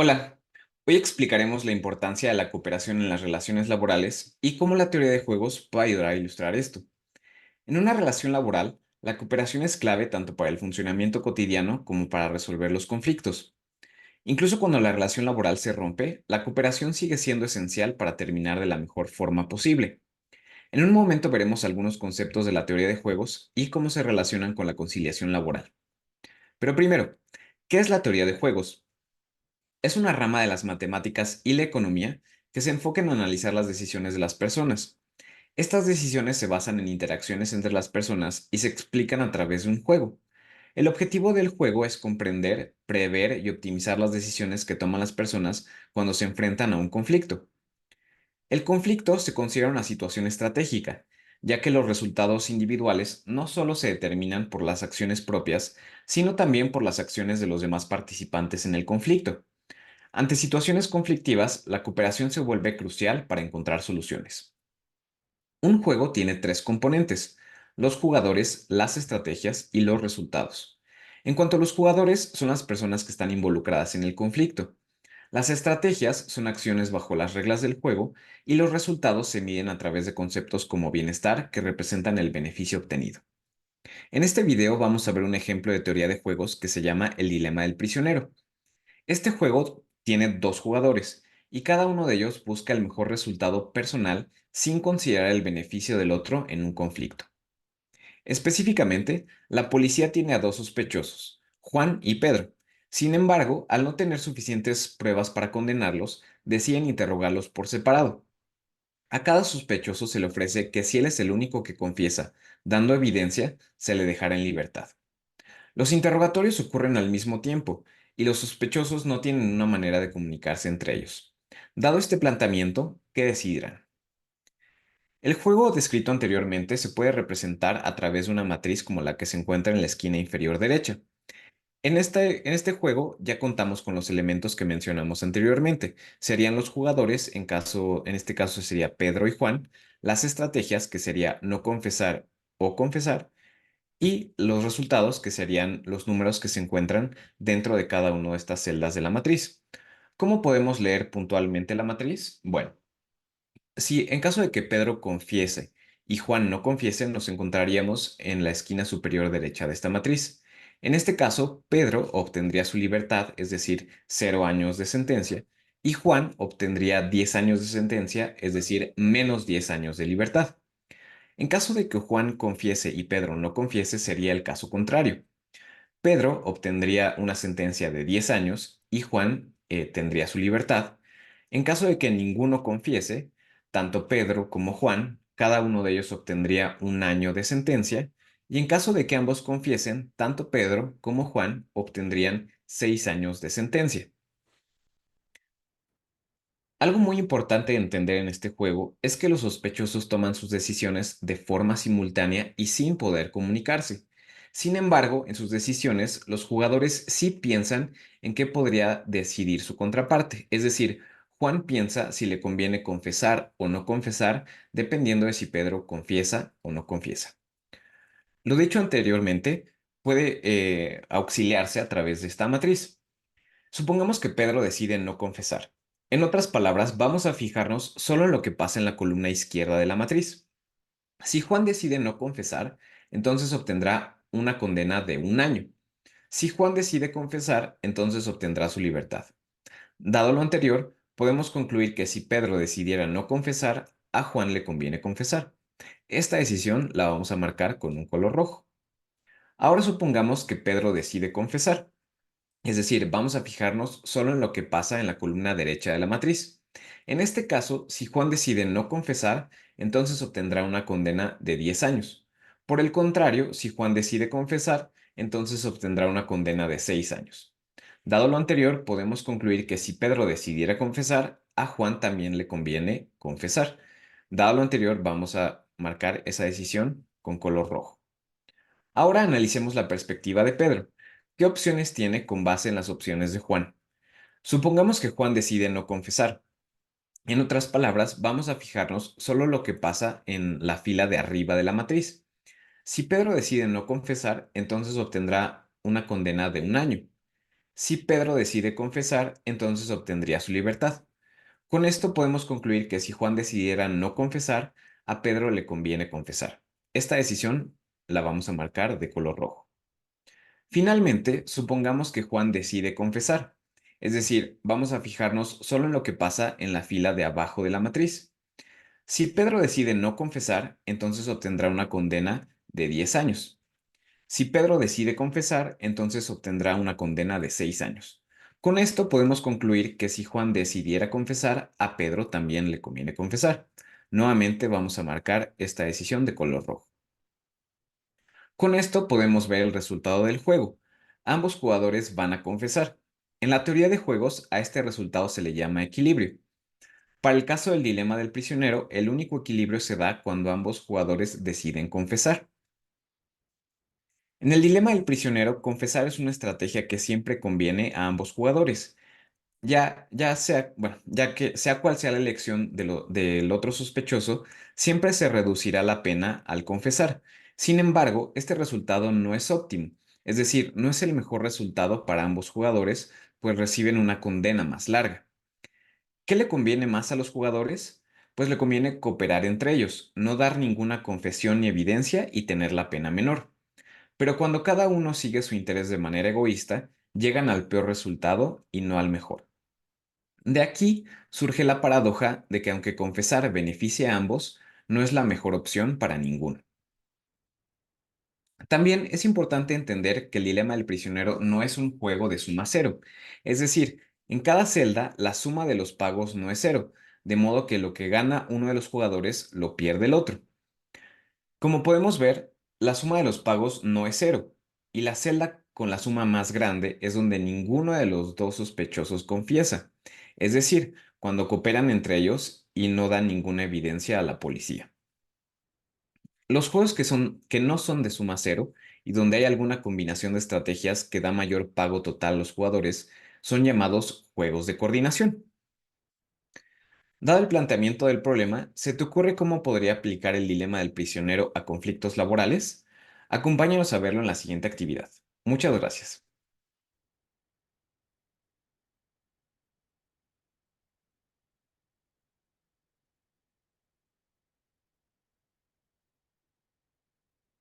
Hola, hoy explicaremos la importancia de la cooperación en las relaciones laborales y cómo la teoría de juegos puede ayudar a ilustrar esto. En una relación laboral, la cooperación es clave tanto para el funcionamiento cotidiano como para resolver los conflictos. Incluso cuando la relación laboral se rompe, la cooperación sigue siendo esencial para terminar de la mejor forma posible. En un momento veremos algunos conceptos de la teoría de juegos y cómo se relacionan con la conciliación laboral. Pero primero, ¿qué es la teoría de juegos? Es una rama de las matemáticas y la economía que se enfoca en analizar las decisiones de las personas. Estas decisiones se basan en interacciones entre las personas y se explican a través de un juego. El objetivo del juego es comprender, prever y optimizar las decisiones que toman las personas cuando se enfrentan a un conflicto. El conflicto se considera una situación estratégica, ya que los resultados individuales no solo se determinan por las acciones propias, sino también por las acciones de los demás participantes en el conflicto. Ante situaciones conflictivas, la cooperación se vuelve crucial para encontrar soluciones. Un juego tiene tres componentes: los jugadores, las estrategias y los resultados. En cuanto a los jugadores, son las personas que están involucradas en el conflicto. Las estrategias son acciones bajo las reglas del juego y los resultados se miden a través de conceptos como bienestar que representan el beneficio obtenido. En este video vamos a ver un ejemplo de teoría de juegos que se llama el dilema del prisionero. Este juego tiene dos jugadores y cada uno de ellos busca el mejor resultado personal sin considerar el beneficio del otro en un conflicto. Específicamente, la policía tiene a dos sospechosos, Juan y Pedro. Sin embargo, al no tener suficientes pruebas para condenarlos, deciden interrogarlos por separado. A cada sospechoso se le ofrece que si él es el único que confiesa, dando evidencia, se le dejará en libertad. Los interrogatorios ocurren al mismo tiempo y los sospechosos no tienen una manera de comunicarse entre ellos. Dado este planteamiento, ¿qué decidirán? El juego descrito anteriormente se puede representar a través de una matriz como la que se encuentra en la esquina inferior derecha. En este juego ya contamos con los elementos que mencionamos anteriormente. Serían los jugadores, en este caso sería Pedro y Juan, las estrategias, que sería no confesar o confesar, y los resultados, que serían los números que se encuentran dentro de cada una de estas celdas de la matriz. ¿Cómo podemos leer puntualmente la matriz? Bueno, si en caso de que Pedro confiese y Juan no confiese, nos encontraríamos en la esquina superior derecha de esta matriz. En este caso, Pedro obtendría su libertad, es decir, 0 años de sentencia, y Juan obtendría 10 años de sentencia, es decir, menos 10 años de libertad. En caso de que Juan confiese y Pedro no confiese, sería el caso contrario. Pedro obtendría una sentencia de 10 años y Juan tendría su libertad. En caso de que ninguno confiese, tanto Pedro como Juan, cada uno de ellos obtendría 1 año de sentencia, y en caso de que ambos confiesen, tanto Pedro como Juan obtendrían 6 años de sentencia. Algo muy importante de entender en este juego es que los sospechosos toman sus decisiones de forma simultánea y sin poder comunicarse. Sin embargo, en sus decisiones, los jugadores sí piensan en qué podría decidir su contraparte. Es decir, Juan piensa si le conviene confesar o no confesar, dependiendo de si Pedro confiesa o no confiesa. Lo dicho anteriormente puede auxiliarse a través de esta matriz. Supongamos que Pedro decide no confesar. En otras palabras, vamos a fijarnos solo en lo que pasa en la columna izquierda de la matriz. Si Juan decide no confesar, entonces obtendrá una condena de 1 año. Si Juan decide confesar, entonces obtendrá su libertad. Dado lo anterior, podemos concluir que si Pedro decidiera no confesar, a Juan le conviene confesar. Esta decisión la vamos a marcar con un color rojo. Ahora supongamos que Pedro decide confesar. Es decir, vamos a fijarnos solo en lo que pasa en la columna derecha de la matriz. En este caso, si Juan decide no confesar, entonces obtendrá una condena de 10 años. Por el contrario, si Juan decide confesar, entonces obtendrá una condena de 6 años. Dado lo anterior, podemos concluir que si Pedro decidiera confesar, a Juan también le conviene confesar. Dado lo anterior, vamos a marcar esa decisión con color rojo. Ahora analicemos la perspectiva de Pedro. ¿Qué opciones tiene con base en las opciones de Juan? Supongamos que Juan decide no confesar. En otras palabras, vamos a fijarnos solo lo que pasa en la fila de arriba de la matriz. Si Pedro decide no confesar, entonces obtendrá una condena de 1 año. Si Pedro decide confesar, entonces obtendría su libertad. Con esto podemos concluir que si Juan decidiera no confesar, a Pedro le conviene confesar. Esta decisión la vamos a marcar de color rojo. Finalmente, supongamos que Juan decide confesar. Es decir, vamos a fijarnos solo en lo que pasa en la fila de abajo de la matriz. Si Pedro decide no confesar, entonces obtendrá una condena de 10 años. Si Pedro decide confesar, entonces obtendrá una condena de 6 años. Con esto podemos concluir que si Juan decidiera confesar, a Pedro también le conviene confesar. Nuevamente vamos a marcar esta decisión de color rojo. Con esto podemos ver el resultado del juego. Ambos jugadores van a confesar. En la teoría de juegos, a este resultado se le llama equilibrio. Para el caso del dilema del prisionero, el único equilibrio se da cuando ambos jugadores deciden confesar. En el dilema del prisionero, confesar es una estrategia que siempre conviene a ambos jugadores, ya sea, bueno, ya que sea cual sea la elección del otro sospechoso, siempre se reducirá la pena al confesar. Sin embargo, este resultado no es óptimo, es decir, no es el mejor resultado para ambos jugadores, pues reciben una condena más larga. ¿Qué le conviene más a los jugadores? Pues le conviene cooperar entre ellos, no dar ninguna confesión ni evidencia y tener la pena menor. Pero cuando cada uno sigue su interés de manera egoísta, llegan al peor resultado y no al mejor. De aquí surge la paradoja de que aunque confesar beneficie a ambos, no es la mejor opción para ninguno. También es importante entender que el dilema del prisionero no es un juego de suma cero, es decir, en cada celda la suma de los pagos no es cero, de modo que lo que gana uno de los jugadores lo pierde el otro. Como podemos ver, la suma de los pagos no es cero, y la celda con la suma más grande es donde ninguno de los dos sospechosos confiesa, es decir, cuando cooperan entre ellos y no dan ninguna evidencia a la policía. Los juegos que no son de suma cero y donde hay alguna combinación de estrategias que da mayor pago total a los jugadores son llamados juegos de coordinación. Dado el planteamiento del problema, ¿se te ocurre cómo podría aplicar el dilema del prisionero a conflictos laborales? Acompáñanos a verlo en la siguiente actividad. Muchas gracias.